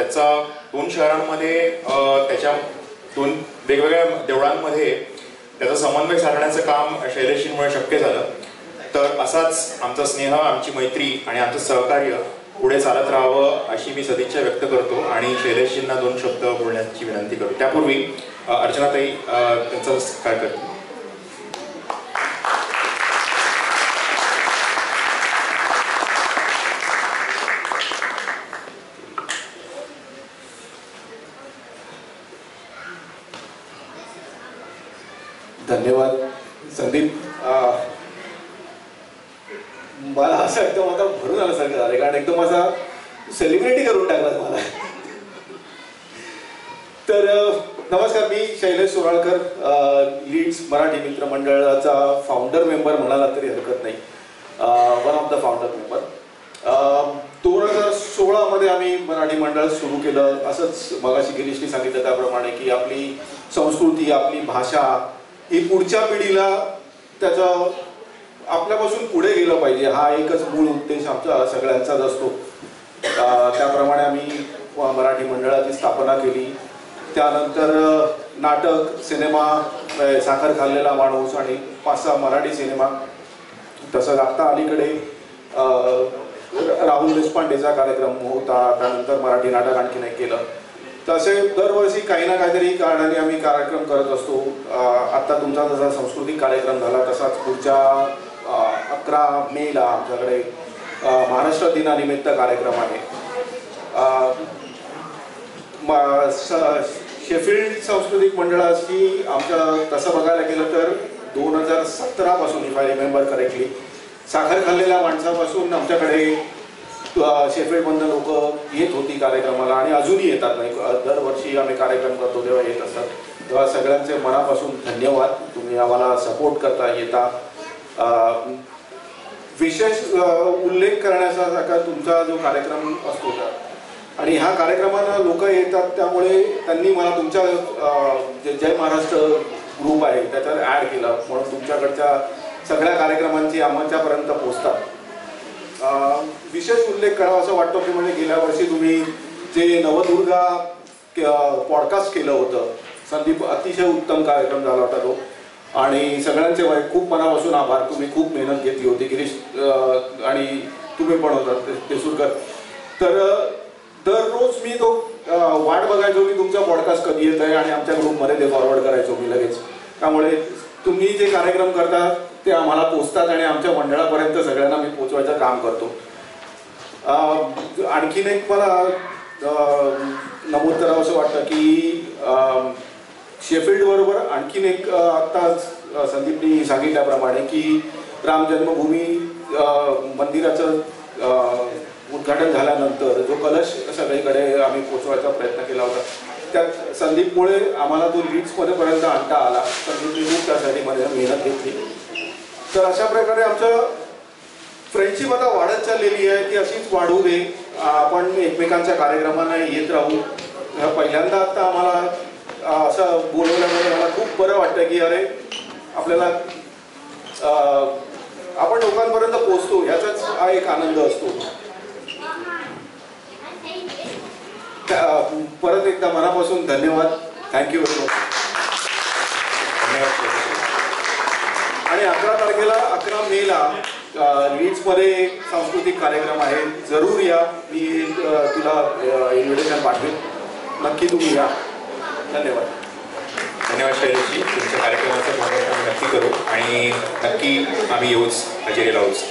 त्याचा 2 शहरांमध्ये त्याच्या 2 वेगवेगळ्या देवळांमध्ये त्याचा समन्वय साधण्याचं काम शैलेशजींमुळे शक्य झालं. तर असाच आमचा स्नेह, आमची मैत्री आणि आमचं सहकार्य पुढे चालत राहावं अशी मी सदिच्छा व्यक्त करतो आणि शैलेशजींना 2 शब्द बोलण्याची विनंती करतो. त्यापूर्वी अर्चनाताई त्यांचा काय करतो. धन्यवाद संदीप. मला असं एकदम आता भरून आल्यासारखं झालं, कारण एकदम असा सेलिब्रिटी करून टाकला मला. तर नमस्कार, मी शैलेश सोराळकर, लीड्स मराठी मित्र मंडळाचा फाउंडर मेंबर म्हणाला तरी हरकत नाही, one of the founder member. 2016 मध्ये आम्ही मराठी मंडळ सुरू केलं. असंच मगाशी गिरीशने सांगितलं त्याप्रमाणे की आपली संस्कृती, आपली भाषा ही पुढच्या पिढीला त्याचं आपल्यापासून पुढे गेलं पाहिजे, हा एकच मूळ उद्देश आमचा सगळ्यांचाच असतो. त्याप्रमाणे आम्ही मराठी मंडळाची स्थापना केली. त्यानंतर नाटक, सिनेमा, साखर खाल्लेला माणूस आणि 5-6 मराठी सिनेमा. तसंच आता अलीकडे राहुल देशपांडेचा कार्यक्रम होता, त्यानंतर मराठी नाटक आणखीन एक केलं. तसे दरवर्षी काही ना काहीतरी कारणाने आम्ही कार्यक्रम करत असतो. आत्ता तुमचा जसा सांस्कृतिक कार्यक्रम झाला तसाच पुढच्या 11 मेला आमच्याकडे महाराष्ट्र दिनानिमित्त कार्यक्रम आहे. शेफिल्ड सांस्कृतिक मंडळाची आमच्या तसं बघायला गेलं तर 2017 पासून, इफ आय रिमेंबर करेक्टली, साखर खाल्लेल्या माणसापासून आमच्याकडे शेफिल्डमधून लोक येत होती कार्यक्रमाला आणि अजूनही येतात. नाही, दरवर्षी आम्ही कार्यक्रम करतो तेव्हा येत असतात. तेव्हा सगळ्यांचे मनापासून धन्यवाद, तुम्ही आम्हाला सपोर्ट करता, येता. विशेष उल्लेख करण्यासारखा तुमचा जो कार्यक्रम असतो आणि ह्या कार्यक्रमाला लोक येतात, त्यामुळे त्यांनी मला तुमच्या जय महाराष्ट्र ग्रुप आहे त्याच्यावर ॲड केलं, म्हणून तुमच्याकडच्या सगळ्या कार्यक्रमांची आमच्यापर्यंत पोचतात. विशेष उल्लेख करावा असं वाटतं की म्हणजे गेल्या वर्षी तुम्ही जे नवदुर्गा पॉडकास्ट केलं होतं संदीप, अतिशय उत्तम कार्यक्रम झाला होता तो. आणि सगळ्यांचे खूप मनापासून आभार. तुम्ही खूप मेहनत घेतली होती, गिरीश आणि तुम्ही पण होता तेसुरकर. तर दररोज मी तो वाट बघायचो की तुमचा पॉडकास्ट कधी येत आहे आणि आमच्या ग्रुपमध्ये ते फॉरवर्ड करायचो मी लगेच. त्यामुळे तुम्ही जे कार्यक्रम करता ते आम्हाला पोचतात आणि आमच्या मंडळापर्यंत सगळ्यांना मी पोचवायचं काम करतो. आणखीन एक मला नमूद करावं असं वाटतं की शेफिल्ड बरोबर आणखीन एक आत्ताच संदीपनी सांगितल्याप्रमाणे की राम जन्मभूमी मंदिराचं उद्घाटन झाल्यानंतर जो कलश सगळीकडे आम्ही पोचवायचा प्रयत्न केला होता, त्यात संदीपमुळे आम्हाला तो लीड्सपर्यंत आणता आला. संदीपने खूप त्यासाठी मध्ये मेहनत घेतली. तर अशा प्रकारे आमचं फ्रेंडशिप आता वाढत चाललेली आहे, ती अशीच वाढू दे. आपण एकमेकांच्या कार्यक्रमांना येत राहू. पहिल्यांदा आता आम्हाला असं बोलवल्यामुळे मला खूप बरं वाटतं की अरे आपल्याला आपण लोकांपर्यंत पोहोचतो, ह्याचाच हा एक आनंद असतो. परत एकदा मनापासून धन्यवाद. Thank you very much. आणि 11 तारखेला 11 मेला लीड्समध्ये सांस्कृतिक कार्यक्रम आहे, जरूर या. मी तुला इन्व्हिटेशन पाठवेन, नक्की तुम्ही या. धन्यवाद. धन्यवाद शैलेशजी. तुमच्या कार्यक्रमाचं आम्ही नक्की करू आणि नक्की आम्ही येऊच, हजेरी लावूच.